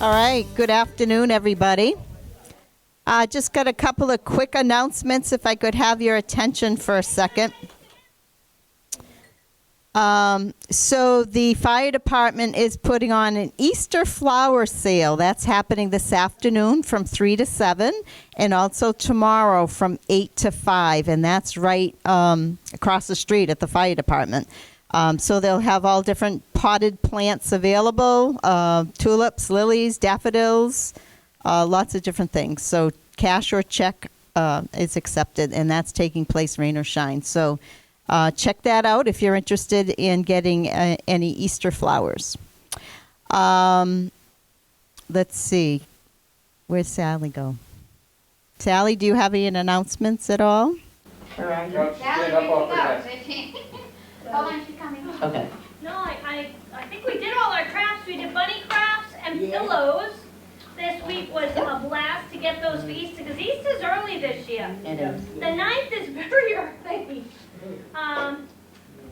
All right, good afternoon, everybody. Just got a couple of quick announcements, if I could have your attention for a second. So the fire department is putting on an Easter flower sale. That's happening this afternoon from 3 to 7, and also tomorrow from 8 to 5, and that's right across the street at the fire department. So they'll have all different potted plants available, tulips, lilies, daffodils, lots of different things. So cash or check is accepted, and that's taking place rain or shine. So check that out if you're interested in getting any Easter flowers. Let's see. Where's Sally go? Sally, do you have any announcements at all? Where are you? Sally, where'd you go? Hold on, she's coming. Okay. No, I think we did all our crafts. We did bunny crafts and pillows. This week was a blast to get those for Easter, because Easter's early this year. It is. The 9th is very early.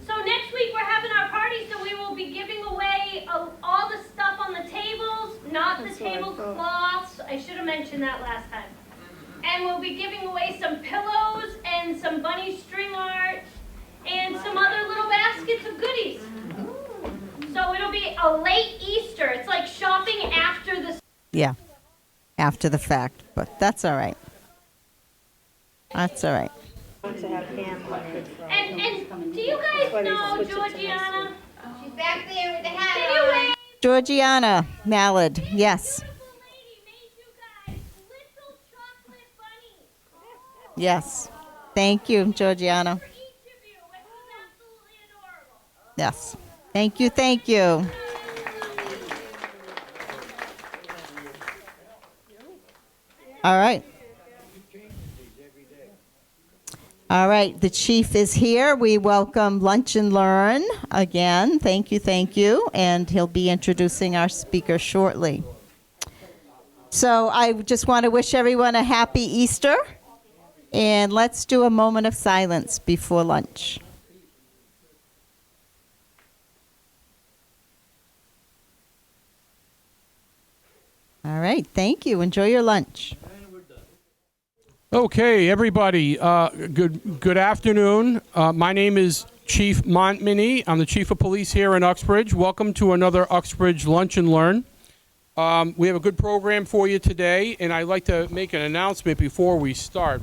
So next week we're having our party, so we will be giving away all the stuff on the tables, not the tablecloths. I should have mentioned that last time. And we'll be giving away some pillows and some bunny string art and some other little baskets of goodies. So it'll be a late Easter. It's like shopping after the... Yeah, after the fact, but that's all right. That's all right. And do you guys know Georgiana? She's back there with the hat Can you on. wave? Georgiana Mallard, yes. Beautiful lady made you guys little chocolate bunnies Yes. Thank you, Georgiana. for each of you, which was absolutely adorable. Yes. Thank you, thank you. All right. All right, the chief is here. We welcome Lunch and Learn again. Thank you, and he'll be introducing our speaker shortly. So I just want to wish everyone a happy Easter, and let's do a moment of silence before lunch. All right, thank you. Enjoy your lunch. Okay, everybody, good afternoon. My name is Chief Montminy. I'm the Chief of Police here in Uxbridge. Welcome to another Uxbridge Lunch and Learn. We have a good program for you today, and I'd like to make an announcement before we start.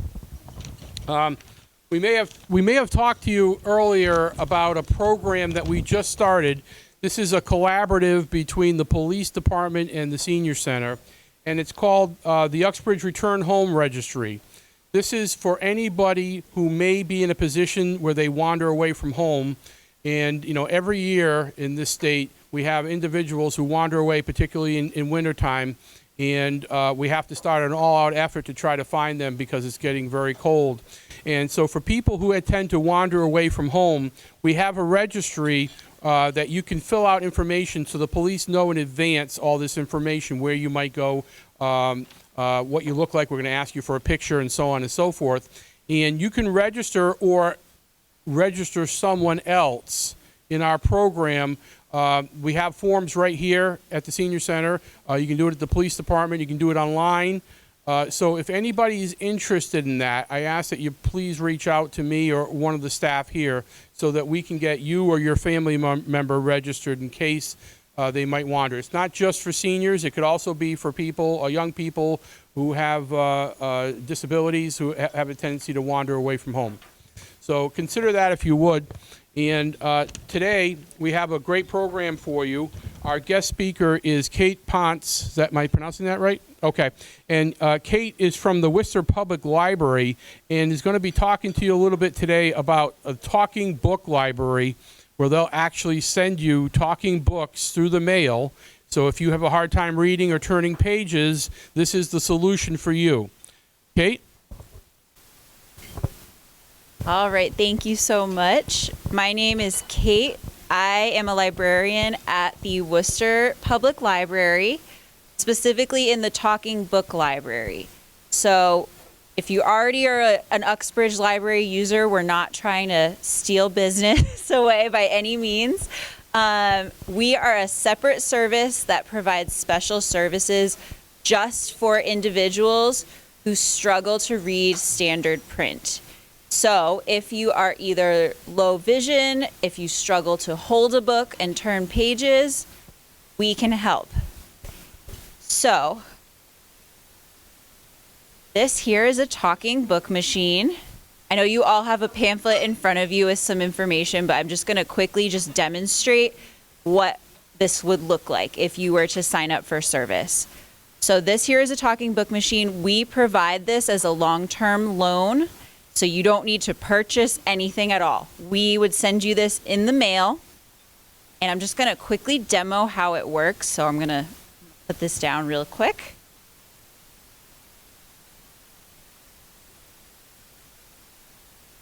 We may have talked to you earlier about a program that we just started. This is a collaborative between the police department and the senior center, and it's called the Uxbridge Return Home Registry. This is for anybody who may be in a position where they wander away from home. And, you know, every year in this state, we have individuals who wander away, particularly in wintertime. And we have to start an all-out effort to try to find them because it's getting very cold. And so for people who tend to wander away from home, we have a registry that you can fill out information so the police know in advance all this information, where you might go, what you look like. We're going to ask you for a picture and so on and so forth. And you can register or register someone else in our program. We have forms right here at the senior center. You can do it at the police department. You can do it online. So if anybody is interested in that, I ask that you please reach out to me or one of the staff here so that we can get you or your family member registered in case they might wander. It's not just for seniors. It could also be for people, young people who have disabilities, who have a tendency to wander away from home. So consider that if you would. And today we have a great program for you. Our guest speaker is Kate Pontes. Am I pronouncing that right? Okay. And Kate is from the Worcester Public Library and is going to be talking to you a little bit today about a talking book library, where they'll actually send you talking books through the mail. So if you have a hard time reading or turning pages, this is the solution for you. Kate? All right, thank you so much. My name is Kate. I am a librarian at the Worcester Public Library, specifically in the Talking Book Library. So if you already are an Uxbridge Library user, we're not trying to steal business away by any means. We are a separate service that provides special services just for individuals who struggle to read standard print. So if you are either low vision, if you struggle to hold a book and turn pages, we can help. So this here is a talking book machine. I know you all have a pamphlet in front of you with some information, but I'm just going to quickly just demonstrate what this would look like if you were to sign up for service. So this here is a talking book machine. We provide this as a long-term loan, so you don't need to purchase anything at all. We would send you this in the mail, and I'm just going to quickly demo how it works. So I'm going to put this down real quick.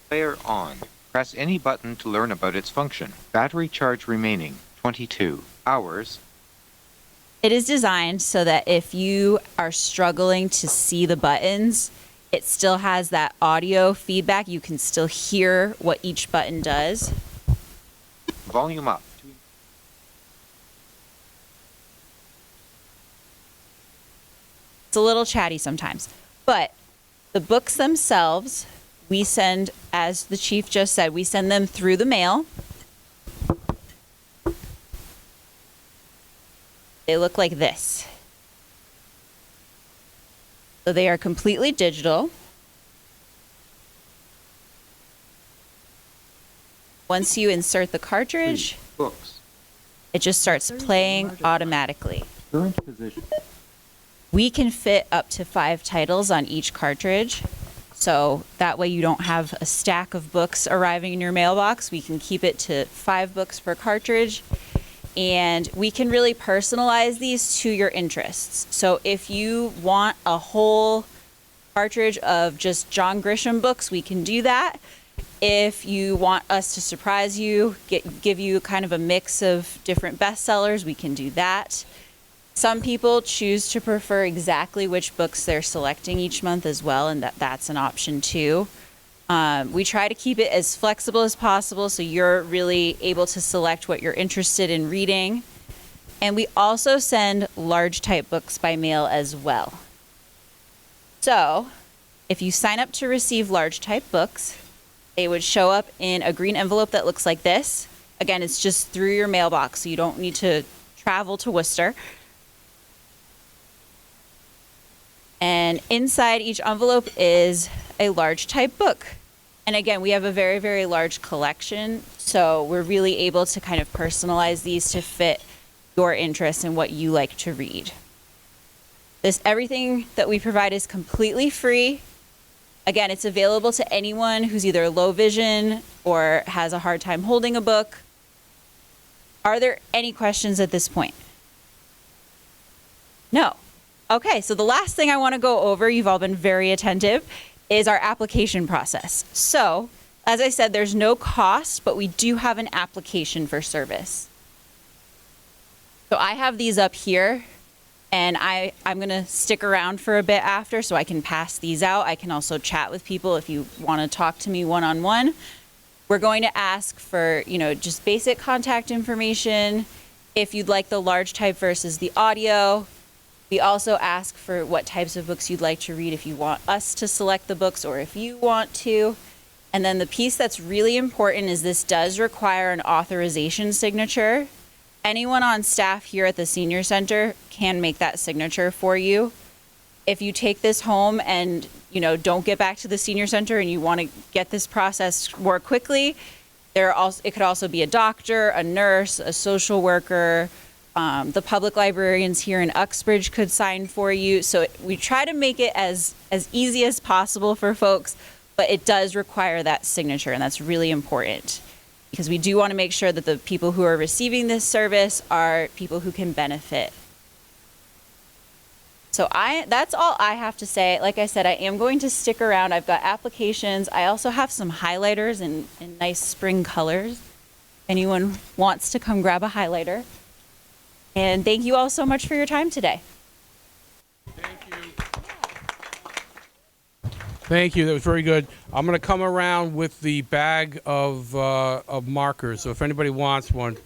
Player on. Press any button to learn about its function. Battery charge remaining, 22 hours. It is designed so that if you are struggling to see the buttons, it still has that audio feedback. You can still hear what each button does. Volume up. It's a little chatty sometimes, but the books themselves, we send, as the chief just said, we send them through the mail. They look like this. So they are completely digital. Once you insert the cartridge, Books. it just starts playing automatically. Current position. We can fit up to 5 titles on each cartridge. So that way you don't have a stack of books arriving in your mailbox. We can keep it to 5 books per cartridge. And we can really personalize these to your interests. So if you want a whole cartridge of just John Grisham books, we can do that. If you want us to surprise you, give you kind of a mix of different bestsellers, we can do that. Some people choose to prefer exactly which books they're selecting each month as well, and that's an option too. We try to keep it as flexible as possible so you're really able to select what you're interested in reading. And we also send large type books by mail as well. So if you sign up to receive large type books, they would show up in a green envelope that looks like this. Again, it's just through your mailbox, so you don't need to travel to Worcester. And inside each envelope is a large type book. And again, we have a very, very large collection, so we're really able to kind of personalize these to fit your interests and what you like to read. Everything that we provide is completely free. Again, it's available to anyone who's either low vision or has a hard time holding a book. Are there any questions at this point? No. Okay, so the last thing I want to go over, you've all been very attentive, is our application process. So, as I said, there's no cost, but we do have an application for service. So I have these up here, and I'm going to stick around for a bit after so I can pass these out. I can also chat with people if you want to talk to me one-on-one. We're going to ask for, just basic contact information, if you'd like the large type versus the audio. We also ask for what types of books you'd like to read, if you want us to select the books or if you want to. And then the piece that's really important is this does require an authorization signature. Anyone on staff here at the Senior Center can make that signature for you. If you take this home and don't get back to the Senior Center and you want to get this process more quickly, it could also be a doctor, a nurse, a social worker. The public librarians here in Uxbridge could sign for you. So we try to make it as easy as possible for folks, but it does require that signature, and that's really important because we do want to make sure that the people who are receiving this service are people who can benefit. So that's all I have to say. Like I said, I am going to stick around. I've got applications. I also have some highlighters in nice spring colors. Anyone wants to come grab a highlighter. And thank you all so much for your time today. Thank you. Thank you. That was very good. I'm going to come around with the bag of markers. So if anybody wants one,